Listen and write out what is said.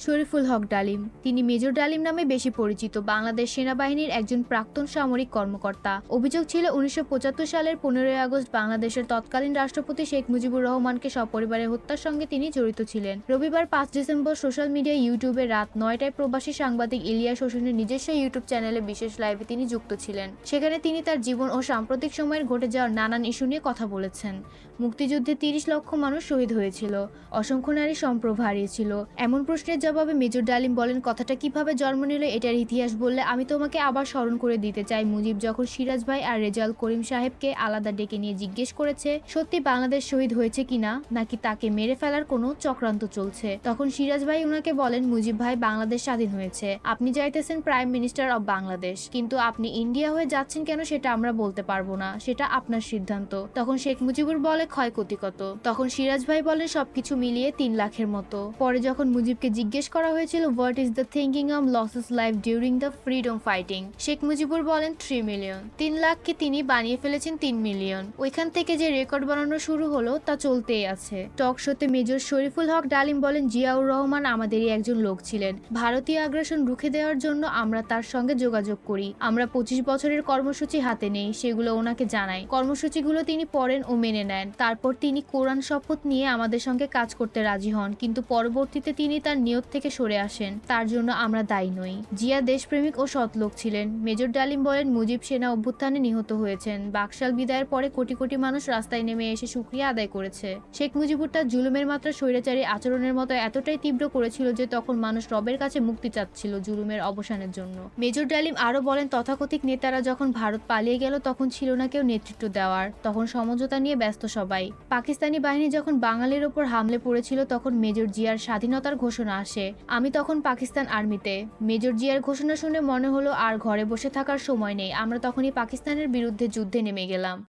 শরীফুল হক ডালিম। তিনি মেজর ডালিম নামে বেশি পরিচিত। বাংলাদেশ সেনাবাহিনীর একজন প্রাক্তন সামরিক কর্মকর্তা। অভিযোগ ছিল ১৯৭৫ সালের ১৫ই আগস্ট বাংলাদেশের তৎকালীন রাষ্ট্রপতি শেখ মুজিবুর রহমানকে সপরিবারে হত্যার সঙ্গে তিনি জড়িত ছিলেন। রবিবার ৫ ডিসেম্বর সোশ্যাল মিডিয়ায় ইউটিউবে রাত ৯টায় প্রবাসী সাংবাদিক ইলিয়াস হোসেনের নিজস্ব ইউটিউব চ্যানেলে বিশেষ লাইভে তিনি যুক্ত ছিলেন। সেখানে তিনি তার জীবন ও সাম্প্রতিক সময়ের ঘটে যাওয়ার নানান ইস্যু নিয়ে কথা বলেছেন। মুক্তিযুদ্ধে ৩০ লক্ষ মানুষ শহীদ হয়েছিল, অসংখ্য নারী সম্প্রভ হারিয়েছিল। এমন প্রশ্নের জবাবে মেজর ডালিম বলেন, কথাটা কিভাবে জন্ম নিল এটার ইতিহাস বললে আমি তোমাকে আবার স্মরণ করে দিতে চাই। মুজিব যখন সিরাজ ভাই আর রেজাউল করিম সাহেবকে আলাদা ডেকে নিয়ে জিজ্ঞেস করেছে সত্যি বাংলাদেশ শহীদ হয়েছে কিনা, নাকি তাকে মেরে ফেলার কোনো চক্রান্ত চলছে, তখন সিরাজ ভাই ওনাকে বলেন, মুজিব ভাই, বাংলাদেশ স্বাধীন হয়েছে, আপনি চাইতেছেন প্রাইম মিনিস্টার অব বাংলাদেশ, কিন্তু আপনি ইন্ডিয়া হয়ে যাচ্ছেন কেন সেটা আমরা বলতে পারবো না, সেটা আপনার সিদ্ধান্ত। তখন শেখ মুজিবুর বলে, ক্ষয়ক্ষতি কত? তখন সিরাজ ভাই বলেন, সবকিছু মিলিয়ে ৩ লাখের মতো। পরে যখন মুজিবকে জিজ্ঞেস করা হয়েছিল what is the thinking of losses life during the freedom fighting, Sheikh Mujibur বলেন ৩ মিলিয়ন। ৩ লাখকে তিনি বানিয়ে ফেলেছেন ৩ মিলিয়ন। ওইখান থেকে যে রেকর্ড বানানো শুরু হলো তা চলতেই আছে। টক শোতে মেজর শরীফুল হক ডালিম বলেন, জিয়াউর রহমান আমাদেরই একজন লোক ছিলেন। ভারতীয় আগ্রাসন রুখে দেওয়ার জন্য আমরা তার সঙ্গে যোগাযোগ করি। আমরা ২৫ বছরের কর্মসূচি হাতে নেই, সেগুলো ওনাকে জানাই। কর্মসূচিগুলো তিনি পড়েন ও মেনে নেন। তারপর তিনি কোরআন শপথ নিয়ে আমাদের সঙ্গে কাজ করতে রাজি হন, কিন্তু পরবর্তীতে তিনি তার নিয়ত থেকে সরে আসেন। তার জন্য আমরা দায়ী নই। জিয়া দেশপ্রেমিক ও সৎ লোক ছিলেন। মেজর ডালিম বলেন, মুজিব সেনা অভ্যুত্থানে নিহত হয়েছেন। বাকশাল বিদায়ের পরে কোটি কোটি মানুষ রাস্তায় নেমে এসে শুকরিয়া আদায় করেছে। শেখ মুজিবুর তার জুলুমের মাত্রা স্বৈরাচারী আচরণের মতো এতটাই তীব্র করেছিল যে তখন মানুষ রবের কাছে মুক্তি চাচ্ছিল জুলুমের অবসানের জন্য। মেজর ডালিম আরো বলেন, তথাকথিত নেতারা যখন ভারত পালিয়ে গেল তখন ছিল না কেউ নেতৃত্ব দেওয়ার, তখন সমঝোতা নিয়ে ব্যস্ত সবাই। পাকিস্তানি বাহিনী যখন বাঙালির ওপর হামলে পড়েছিল তখন মেজর জিয়ার স্বাধীনতার ঘোষণা আসে। আমি তখন পাকিস্তান আর্মিতে। মেজর জিয়ার ঘোষণা শুনে মনে হলো আর ঘরে বসে থাকার সময় নেই। আমরা তখনই পাকিস্তানের বিরুদ্ধে যুদ্ধে নেমে গেলাম।